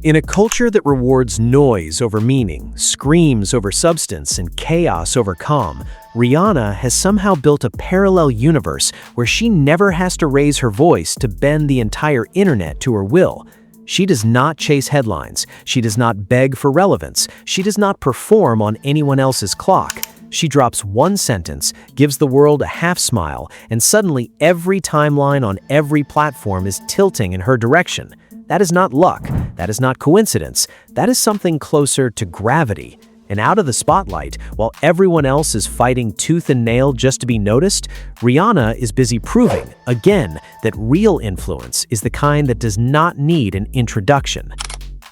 In a culture that rewards noise over meaning, screams over substance, and chaos over calm, Rihanna has somehow built a parallel universe where she never has to raise her voice to bend the entire internet to her will. She does not chase headlines. She does not beg for relevance. She does not perform on anyone else's clock. She drops one sentence, gives the world a half smile, and suddenly every timeline on every platform is tilting in her direction. That is not luck. That is not coincidence. That is something closer to gravity. And out of the spotlight, while everyone else is fighting tooth and nail just to be noticed, Rihanna is busy proving, again, that real influence is the kind that does not need an introduction.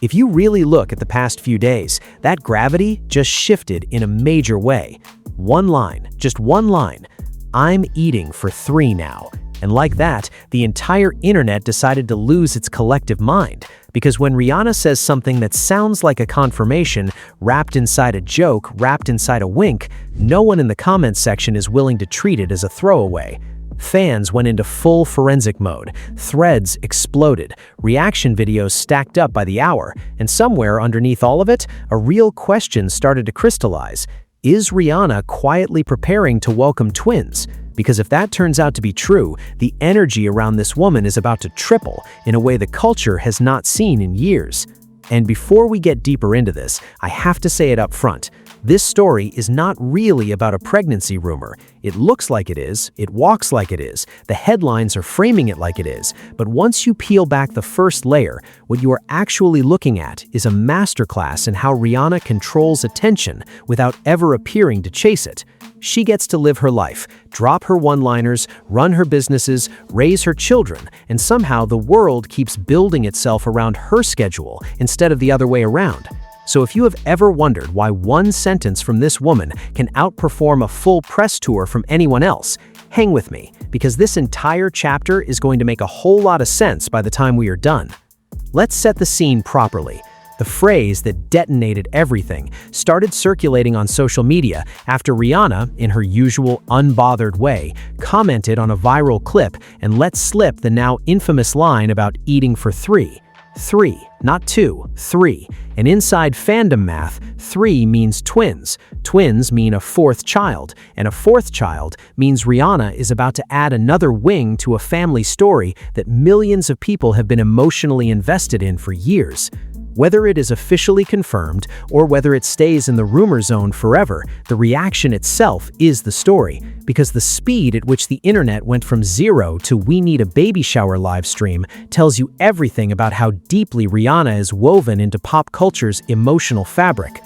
If you really look at the past few days, that gravity just shifted in a major way. One line, just one line. I'm eating for 3 now. And like that, the entire internet decided to lose its collective mind. Because when Rihanna says something that sounds like a confirmation, wrapped inside a joke, wrapped inside a wink, no one in the comments section is willing to treat it as a throwaway. Fans went into full forensic mode, threads exploded, reaction videos stacked up by the hour, and somewhere underneath all of it, a real question started to crystallize. Is Rihanna quietly preparing to welcome twins? Because if that turns out to be true, the energy around this woman is about to triple in a way the culture has not seen in years. And before we get deeper into this, I have to say it up front. This story is not really about a pregnancy rumor. It looks like it is, it walks like it is, the headlines are framing it like it is, but once you peel back the first layer, what you are actually looking at is a masterclass in how Rihanna controls attention without ever appearing to chase it. She gets to live her life, drop her one-liners, run her businesses, raise her children, and somehow the world keeps building itself around her schedule instead of the other way around. So if you have ever wondered why one sentence from this woman can outperform a full press tour from anyone else, hang with me, because this entire chapter is going to make a whole lot of sense by the time we are done. Let's set the scene properly. The phrase that detonated everything started circulating on social media after Rihanna, in her usual unbothered way, commented on a viral clip and let slip the now infamous line about eating for 3. 3, not 2, 3. And inside fandom math, 3 means twins. Twins mean a 4th child, and a 4th child means Rihanna is about to add another wing to a family story that millions of people have been emotionally invested in for years. Whether it is officially confirmed or whether it stays in the rumor zone forever, the reaction itself is the story, because the speed at which the internet went from 0 to "we need a baby shower" live stream tells you everything about how deeply Rihanna is woven into pop culture's emotional fabric.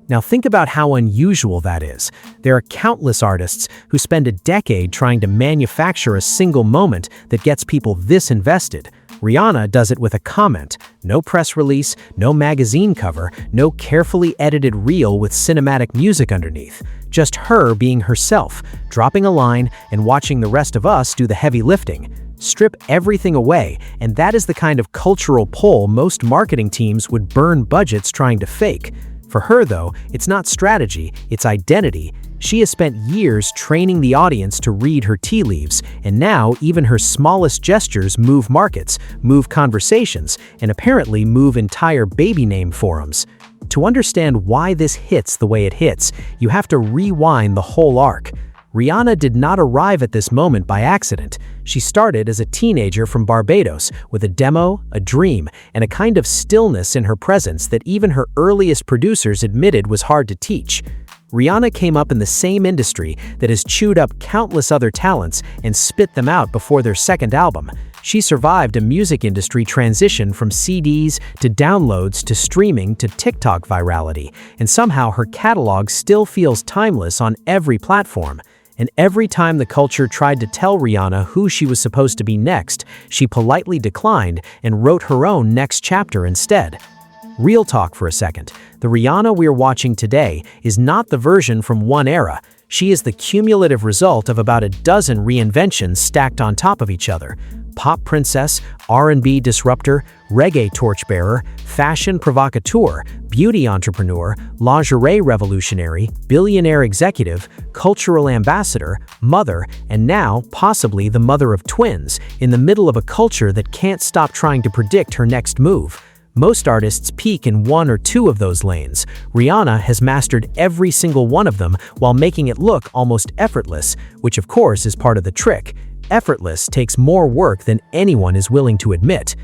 Now think about how unusual that is. There are countless artists who spend a decade trying to manufacture a single moment that gets people this invested. Rihanna does it with a comment, no press release, no magazine cover, no carefully edited reel with cinematic music underneath. Just her being herself, dropping a line and watching the rest of us do the heavy lifting. Strip everything away, and that is the kind of cultural pull most marketing teams would burn budgets trying to fake. For her, though, it's not strategy, it's identity. She has spent years training the audience to read her tea leaves, and now even her smallest gestures move markets, move conversations, and apparently move entire baby name forums. To understand why this hits the way it hits, you have to rewind the whole arc. Rihanna did not arrive at this moment by accident. She started as a teenager from Barbados with a demo, a dream, and a kind of stillness in her presence that even her earliest producers admitted was hard to teach. Rihanna came up in the same industry that has chewed up countless other talents and spit them out before their second album. She survived a music industry transition from CDs to downloads to streaming to TikTok virality, and somehow her catalog still feels timeless on every platform. And every time the culture tried to tell Rihanna who she was supposed to be next, she politely declined and wrote her own next chapter instead. Real talk for a second. The Rihanna we're watching today is not the version from one era. She is the cumulative result of about a dozen reinventions stacked on top of each other. Pop princess, R&B disruptor, reggae torchbearer, fashion provocateur, beauty entrepreneur, lingerie revolutionary, billionaire executive, cultural ambassador, mother, and now possibly the mother of twins, in the middle of a culture that can't stop trying to predict her next move. Most artists peak in one or two of those lanes. Rihanna has mastered every single one of them while making it look almost effortless, which of course is part of the trick. Effortless takes more work than anyone is willing to admit.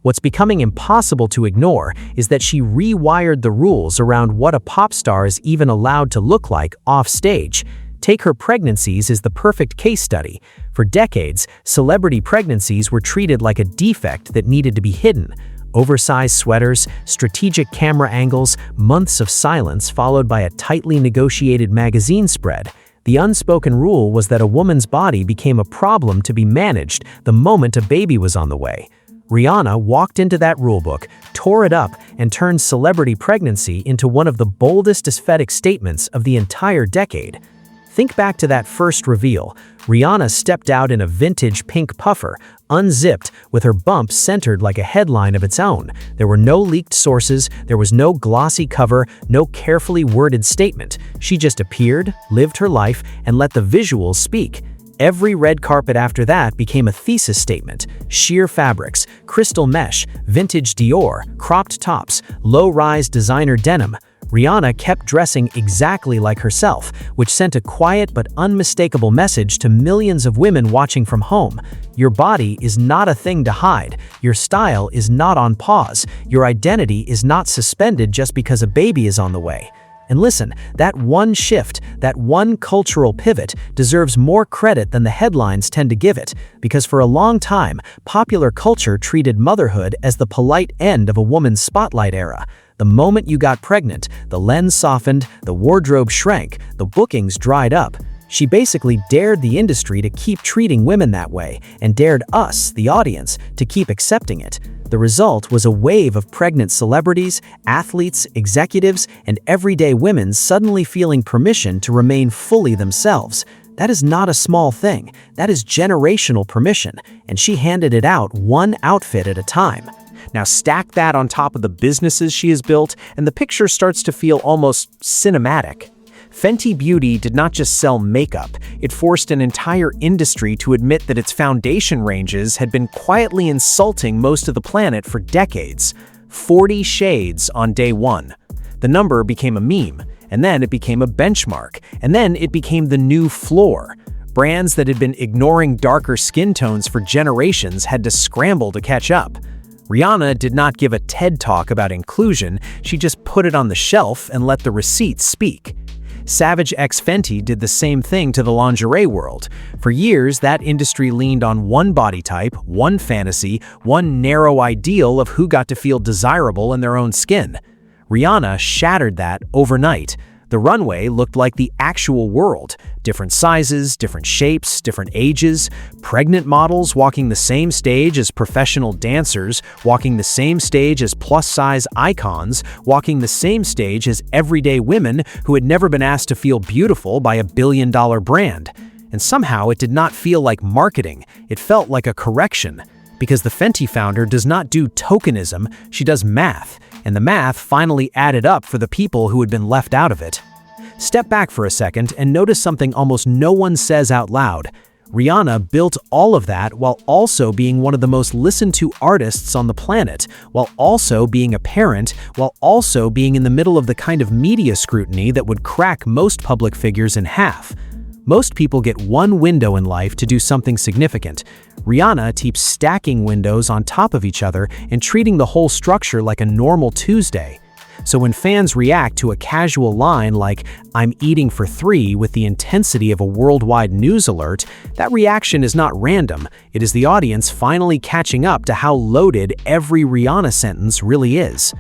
What's becoming impossible to ignore is that she rewired the rules around what a pop star is even allowed to look like off stage. Take her pregnancies as the perfect case study. For decades, celebrity pregnancies were treated like a defect that needed to be hidden. Oversized sweaters, strategic camera angles, months of silence followed by a tightly negotiated magazine spread. The unspoken rule was that a woman's body became a problem to be managed the moment a baby was on the way. Rihanna walked into that rulebook, tore it up, and turned celebrity pregnancy into one of the boldest aesthetic statements of the entire decade. Think back to that first reveal. Rihanna stepped out in a vintage pink puffer, unzipped, with her bump centered like a headline of its own. There were no leaked sources, there was no glossy cover, no carefully worded statement. She just appeared, lived her life, and let the visuals speak. Every red carpet after that became a thesis statement. Sheer fabrics, crystal mesh, vintage Dior, cropped tops, low-rise designer denim. Rihanna kept dressing exactly like herself, which sent a quiet but unmistakable message to millions of women watching from home. Your body is not a thing to hide. Your style is not on pause. Your identity is not suspended just because a baby is on the way. And listen, that one shift, that one cultural pivot deserves more credit than the headlines tend to give it, because for a long time, popular culture treated motherhood as the polite end of a woman's spotlight era. The moment you got pregnant, the lens softened, the wardrobe shrank, the bookings dried up. She basically dared the industry to keep treating women that way, and dared us, the audience, to keep accepting it. The result was a wave of pregnant celebrities, athletes, executives, and everyday women suddenly feeling permission to remain fully themselves. That is not a small thing. That is generational permission, and she handed it out one outfit at a time. Now stack that on top of the businesses she has built, and the picture starts to feel almost cinematic. Fenty Beauty did not just sell makeup, it forced an entire industry to admit that its foundation ranges had been quietly insulting most of the planet for decades. 40 shades on day one. The number became a meme, and then it became a benchmark, and then it became the new floor. Brands that had been ignoring darker skin tones for generations had to scramble to catch up. Rihanna did not give a TED talk about inclusion, she just put it on the shelf and let the receipts speak. Savage X Fenty did the same thing to the lingerie world. For years, that industry leaned on one body type, one fantasy, one narrow ideal of who got to feel desirable in their own skin. Rihanna shattered that overnight. The runway looked like the actual world. Different sizes, different shapes, different ages. Pregnant models walking the same stage as professional dancers, walking the same stage as plus-size icons, walking the same stage as everyday women who had never been asked to feel beautiful by a billion-dollar brand. And somehow it did not feel like marketing, it felt like a correction. Because the Fenty founder does not do tokenism, she does math. And the math finally added up for the people who had been left out of it. Step back for a second and notice something almost no one says out loud. Rihanna built all of that while also being one of the most listened to artists on the planet, while also being a parent, while also being in the middle of the kind of media scrutiny that would crack most public figures in half. Most people get one window in life to do something significant. Rihanna keeps stacking windows on top of each other and treating the whole structure like a normal Tuesday. So when fans react to a casual line like, "I'm eating for 3" with the intensity of a worldwide news alert, that reaction is not random. It is the audience finally catching up to how loaded every Rihanna sentence really is.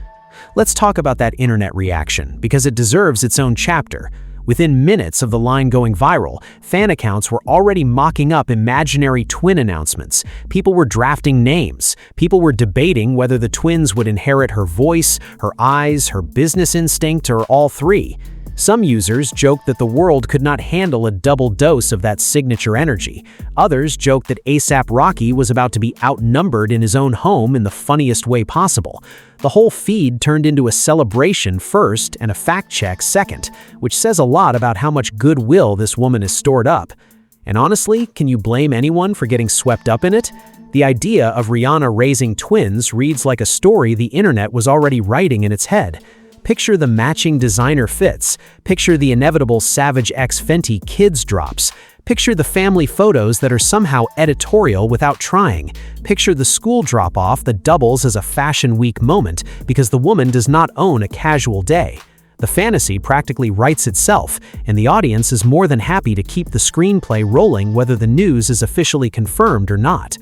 Let's talk about that internet reaction, because it deserves its own chapter. Within minutes of the line going viral, fan accounts were already mocking up imaginary twin announcements. People were drafting names. People were debating whether the twins would inherit her voice, her eyes, her business instinct, or all three. Some users joked that the world could not handle a double dose of that signature energy. Others joked that A$AP Rocky was about to be outnumbered in his own home in the funniest way possible. The whole feed turned into a celebration first and a fact check second, which says a lot about how much goodwill this woman has stored up. And honestly, can you blame anyone for getting swept up in it? The idea of Rihanna raising twins reads like a story the internet was already writing in its head. Picture the matching designer fits. Picture the inevitable Savage X Fenty kids drops. Picture the family photos that are somehow editorial without trying. Picture the school drop-off that doubles as a fashion week moment because the woman does not own a casual day. The fantasy practically writes itself, and the audience is more than happy to keep the screenplay rolling whether the news is officially confirmed or not.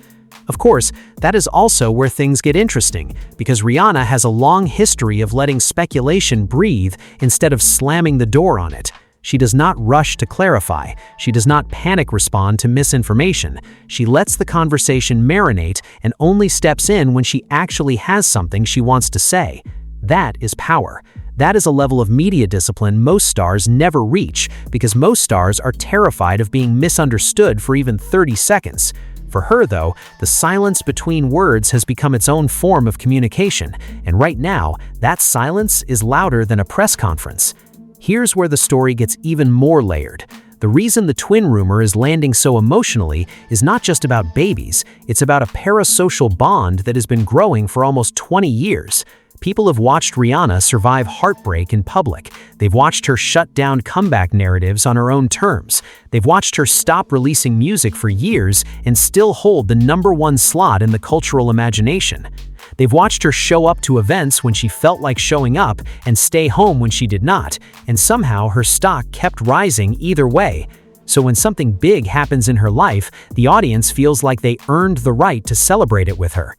Of course, that is also where things get interesting, because Rihanna has a long history of letting speculation breathe instead of slamming the door on it. She does not rush to clarify. She does not panic respond to misinformation. She lets the conversation marinate and only steps in when she actually has something she wants to say. That is power. That is a level of media discipline most stars never reach, because most stars are terrified of being misunderstood for even 30 seconds. For her, though, the silence between words has become its own form of communication, and right now, that silence is louder than a press conference. Here's where the story gets even more layered. The reason the twin rumor is landing so emotionally is not just about babies, it's about a parasocial bond that has been growing for almost 20 years. People have watched Rihanna survive heartbreak in public. They've watched her shut down comeback narratives on her own terms. They've watched her stop releasing music for years and still hold the #1 slot in the cultural imagination. They've watched her show up to events when she felt like showing up and stay home when she did not, and somehow her stock kept rising either way. So when something big happens in her life, the audience feels like they earned the right to celebrate it with her.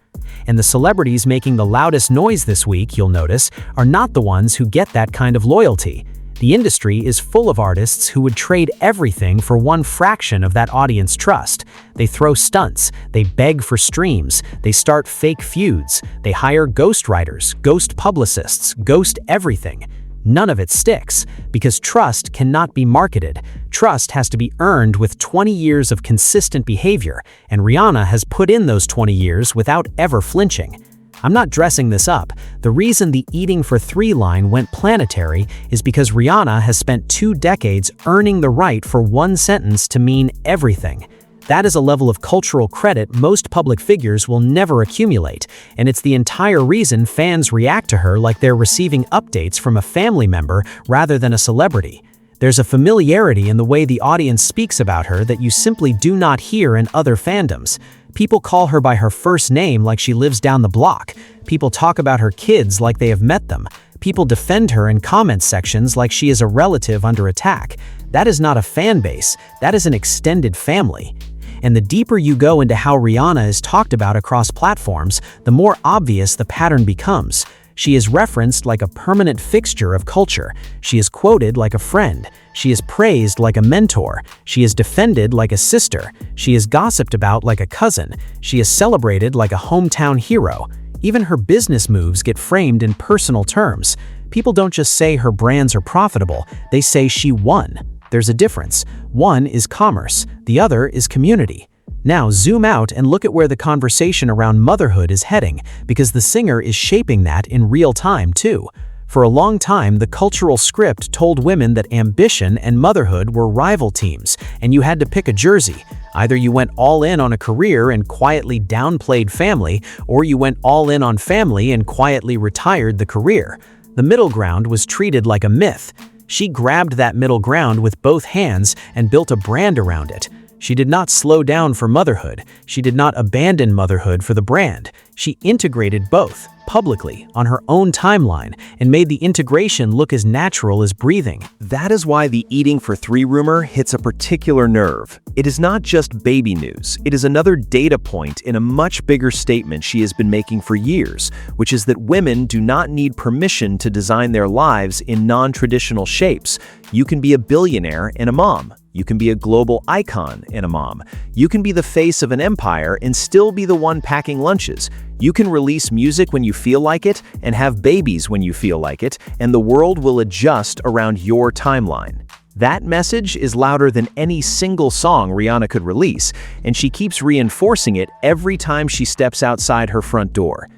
And the celebrities making the loudest noise this week, you'll notice, are not the ones who get that kind of loyalty. The industry is full of artists who would trade everything for one fraction of that audience trust. They throw stunts, they beg for streams, they start fake feuds, they hire ghostwriters, ghost publicists, ghost everything. None of it sticks, because trust cannot be marketed. Trust has to be earned with 20 years of consistent behavior, and Rihanna has put in those 20 years without ever flinching. I'm not dressing this up. The reason the Eating for 3 line went planetary is because Rihanna has spent 2 decades earning the right for one sentence to mean everything. That is a level of cultural credit most public figures will never accumulate, and it's the entire reason fans react to her like they're receiving updates from a family member rather than a celebrity. There's a familiarity in the way the audience speaks about her that you simply do not hear in other fandoms. People call her by her first name like she lives down the block. People talk about her kids like they have met them. People defend her in comment sections like she is a relative under attack. That is not a fan base, that is an extended family. And the deeper you go into how Rihanna is talked about across platforms, the more obvious the pattern becomes. She is referenced like a permanent fixture of culture. She is quoted like a friend. She is praised like a mentor. She is defended like a sister. She is gossiped about like a cousin. She is celebrated like a hometown hero. Even her business moves get framed in personal terms. People don't just say her brands are profitable, they say she won. There's a difference. One is commerce, the other is community. Now zoom out and look at where the conversation around motherhood is heading, because the singer is shaping that in real time too. For a long time, the cultural script told women that ambition and motherhood were rival teams, and you had to pick a jersey. Either you went all in on a career and quietly downplayed family, or you went all in on family and quietly retired the career. The middle ground was treated like a myth. She grabbed that middle ground with both hands and built a brand around it. She did not slow down for motherhood. She did not abandon motherhood for the brand. She integrated both, publicly, on her own timeline, and made the integration look as natural as breathing. That is why the Eating for 3 rumor hits a particular nerve. It is not just baby news. It is another data point in a much bigger statement she has been making for years, which is that women do not need permission to design their lives in non-traditional shapes. You can be a billionaire and a mom. You can be a global icon and a mom. You can be the face of an empire and still be the one packing lunches. You can release music when you feel like it and have babies when you feel like it, and the world will adjust around your timeline. That message is louder than any single song Rihanna could release, and she keeps reinforcing it every time she steps outside her front door.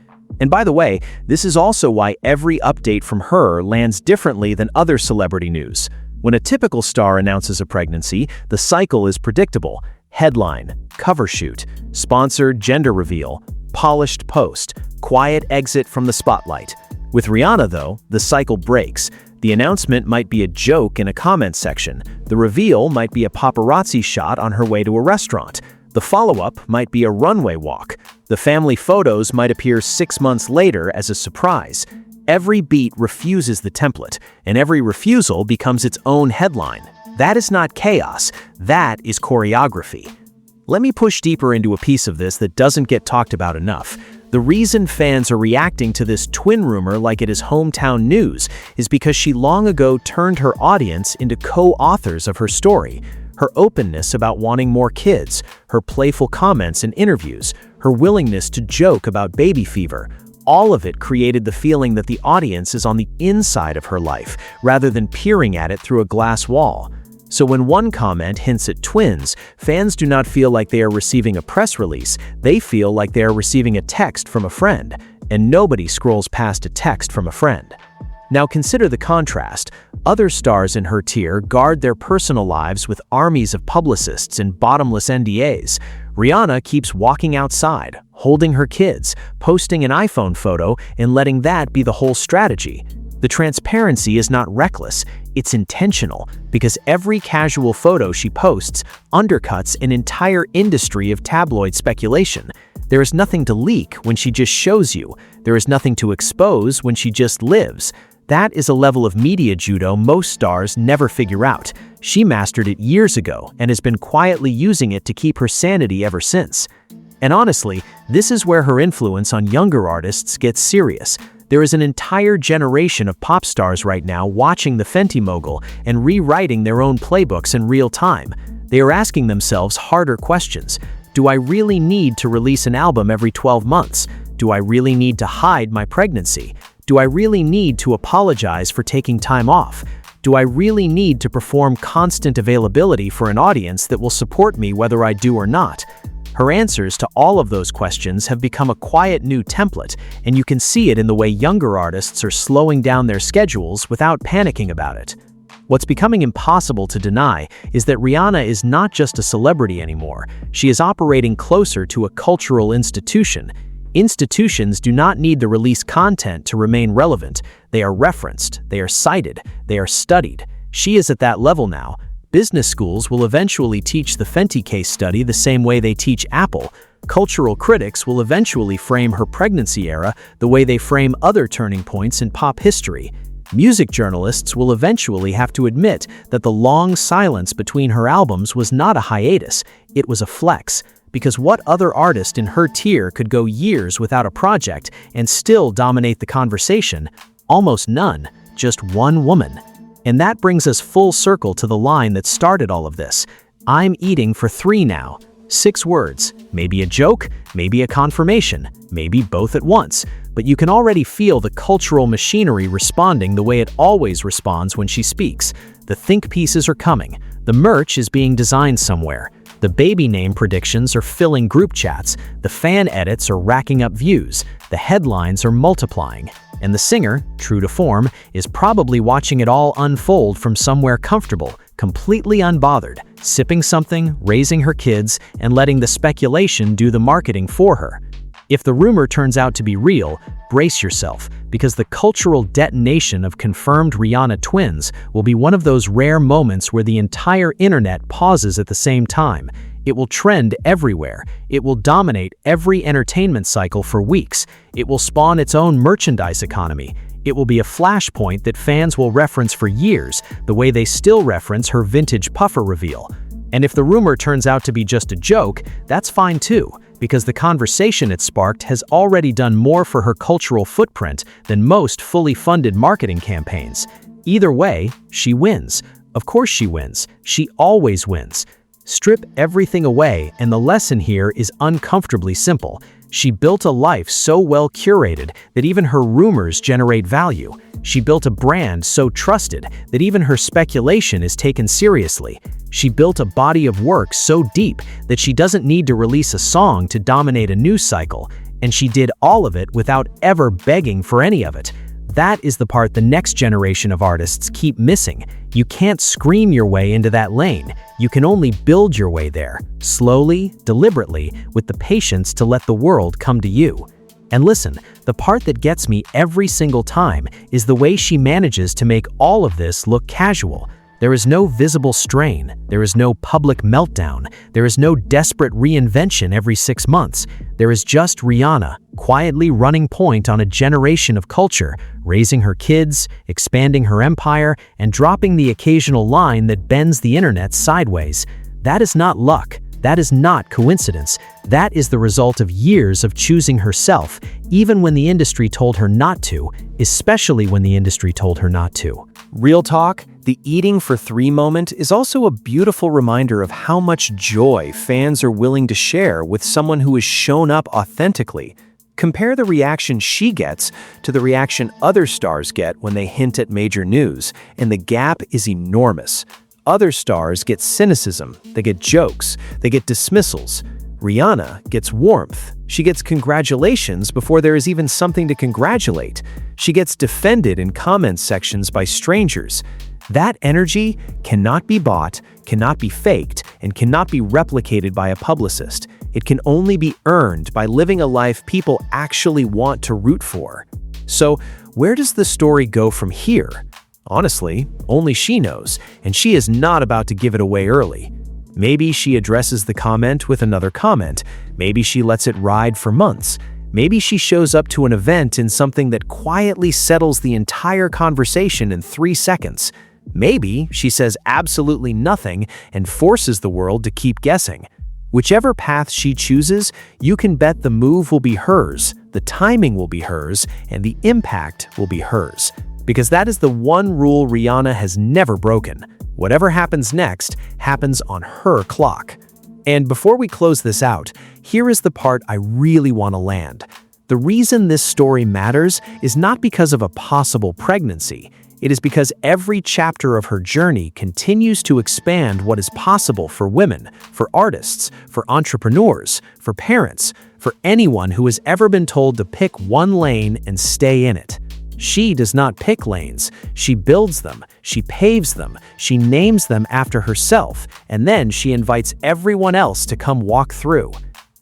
And by the way, this is also why every update from her lands differently than other celebrity news. When a typical star announces a pregnancy, the cycle is predictable. Headline, cover shoot, sponsored gender reveal, polished post, quiet exit from the spotlight. With Rihanna, though, the cycle breaks. The announcement might be a joke in a comment section. The reveal might be a paparazzi shot on her way to a restaurant. The follow-up might be a runway walk. The family photos might appear 6 months later as a surprise. Every beat refuses the template, and every refusal becomes its own headline. That is not chaos, that is choreography. Let me push deeper into a piece of this that doesn't get talked about enough. The reason fans are reacting to this twin rumor like it is hometown news is because she long ago turned her audience into co-authors of her story. Her openness about wanting more kids, her playful comments in interviews, her willingness to joke about baby fever, all of it created the feeling that the audience is on the inside of her life rather than peering at it through a glass wall. So when one comment hints at twins, fans do not feel like they are receiving a press release, they feel like they are receiving a text from a friend, and nobody scrolls past a text from a friend. Now consider the contrast. Other stars in her tier guard their personal lives with armies of publicists and bottomless NDAs. Rihanna keeps walking outside, holding her kids, posting an iPhone photo, and letting that be the whole strategy. The transparency is not reckless, it's intentional, because every casual photo she posts undercuts an entire industry of tabloid speculation. There is nothing to leak when she just shows you. There is nothing to expose when she just lives. That is a level of media judo most stars never figure out. She mastered it years ago and has been quietly using it to keep her sanity ever since. And honestly, this is where her influence on younger artists gets serious. There is an entire generation of pop stars right now watching the Fenty mogul and rewriting their own playbooks in real time. They are asking themselves harder questions. Do I really need to release an album every 12 months? Do I really need to hide my pregnancy? Do I really need to apologize for taking time off? Do I really need to perform constant availability for an audience that will support me whether I do or not? Her answers to all of those questions have become a quiet new template, and you can see it in the way younger artists are slowing down their schedules without panicking about it. What's becoming impossible to deny is that Rihanna is not just a celebrity anymore. She is operating closer to a cultural institution. Institutions do not need to release content to remain relevant. They are referenced, they are cited, they are studied. She is at that level now. Business schools will eventually teach the Fenty case study the same way they teach Apple. Cultural critics will eventually frame her pregnancy era the way they frame other turning points in pop history. Music journalists will eventually have to admit that the long silence between her albums was not a hiatus, it was a flex. Because what other artist in her tier could go years without a project and still dominate the conversation? Almost none, just one woman. And that brings us full circle to the line that started all of this. I'm eating for 3 now. 6 words, maybe a joke, maybe a confirmation, maybe both at once. But you can already feel the cultural machinery responding the way it always responds when she speaks. The think pieces are coming. The merch is being designed somewhere. The baby name predictions are filling group chats. The fan edits are racking up views. The headlines are multiplying. And the singer, true to form, is probably watching it all unfold from somewhere comfortable, completely unbothered, sipping something, raising her kids, and letting the speculation do the marketing for her. If the rumor turns out to be real, brace yourself, because the cultural detonation of confirmed Rihanna twins will be one of those rare moments where the entire internet pauses at the same time. It will trend everywhere. It will dominate every entertainment cycle for weeks. It will spawn its own merchandise economy. It will be a flashpoint that fans will reference for years, the way they still reference her vintage puffer reveal. And if the rumor turns out to be just a joke, that's fine too, because the conversation it sparked has already done more for her cultural footprint than most fully funded marketing campaigns. Either way, she wins. Of course she wins. She always wins. Strip everything away, and the lesson here is uncomfortably simple. She built a life so well curated that even her rumors generate value. She built a brand so trusted that even her speculation is taken seriously. She built a body of work so deep that she doesn't need to release a song to dominate a news cycle. And she did all of it without ever begging for any of it. that is the part the next generation of artists keep missing. You can't scream your way into that lane. You can only build your way there, slowly, deliberately, with the patience to let the world come to you. And listen, the part that gets me every single time is the way she manages to make all of this look casual. There is no visible strain, there is no public meltdown, there is no desperate reinvention every 6 months. There is just Rihanna, quietly running point on a generation of culture, raising her kids, expanding her empire, and dropping the occasional line that bends the internet sideways. That is not luck. That is not coincidence. That is the result of years of choosing herself, even when the industry told her not to, especially when the industry told her not to. Real talk, the eating for 3 moment is also a beautiful reminder of how much joy fans are willing to share with someone who has shown up authentically. Compare the reaction she gets to the reaction other stars get when they hint at major news, and the gap is enormous. Other stars get cynicism, they get jokes, they get dismissals. Rihanna gets warmth. She gets congratulations before there is even something to congratulate. She gets defended in comment sections by strangers. That energy cannot be bought, cannot be faked, and cannot be replicated by a publicist. It can only be earned by living a life people actually want to root for. So, where does the story go from here? Honestly, only she knows, and she is not about to give it away early. Maybe she addresses the comment with another comment. Maybe she lets it ride for months. Maybe she shows up to an event in something that quietly settles the entire conversation in 3 seconds. Maybe she says absolutely nothing and forces the world to keep guessing. Whichever path she chooses, you can bet the move will be hers, the timing will be hers, and the impact will be hers. Because that is the one rule Rihanna has never broken. Whatever happens next happens on her clock. And before we close this out, here is the part I really want to land. The reason this story matters is not because of a possible pregnancy. It is because every chapter of her journey continues to expand what is possible for women, for artists, for entrepreneurs, for parents, for anyone who has ever been told to pick one lane and stay in it. She does not pick lanes, she builds them, she paves them, she names them after herself, and then she invites everyone else to come walk through.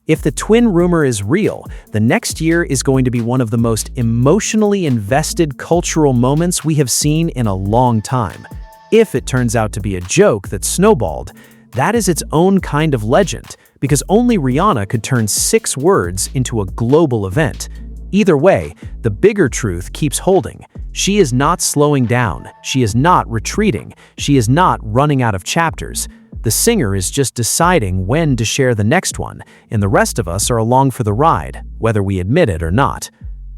If the twin rumor is real, the next year is going to be one of the most emotionally invested cultural moments we have seen in a long time. If it turns out to be a joke that snowballed, that is its own kind of legend, because only Rihanna could turn 6 words into a global event. Either way, the bigger truth keeps holding. She is not slowing down, she is not retreating, she is not running out of chapters. The singer is just deciding when to share the next one, and the rest of us are along for the ride, whether we admit it or not.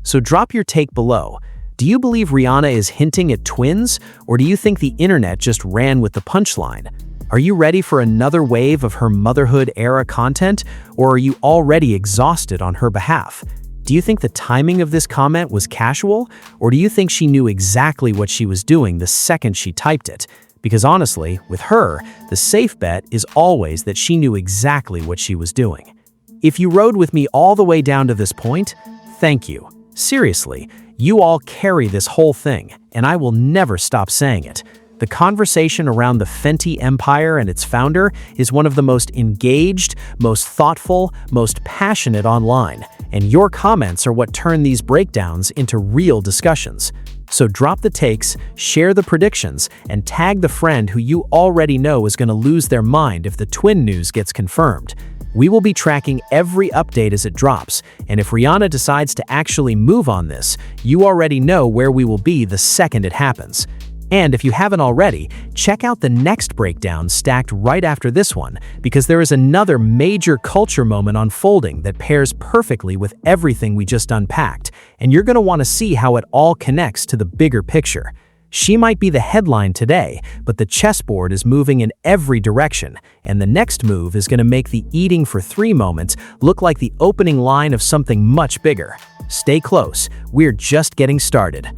So drop your take below. Do you believe Rihanna is hinting at twins, or do you think the internet just ran with the punchline? Are you ready for another wave of her motherhood-era content, or are you already exhausted on her behalf? Do you think the timing of this comment was casual, or do you think she knew exactly what she was doing the second she typed it? Because honestly, with her, the safe bet is always that she knew exactly what she was doing. If you rode with me all the way down to this point, thank you. Seriously, you all carry this whole thing, and I will never stop saying it. The conversation around the Fenty empire and its founder is one of the most engaged, most thoughtful, most passionate online, and your comments are what turn these breakdowns into real discussions. So drop the takes, share the predictions, and tag the friend who you already know is going to lose their mind if the twin news gets confirmed. We will be tracking every update as it drops, and if Rihanna decides to actually move on this, you already know where we will be the second it happens. And if you haven't already, check out the next breakdown stacked right after this one, because there is another major culture moment unfolding that pairs perfectly with everything we just unpacked, and you're going to want to see how it all connects to the bigger picture. She might be the headline today, but the chessboard is moving in every direction, and the next move is going to make the eating for 3 moments look like the opening line of something much bigger. Stay close, we're just getting started.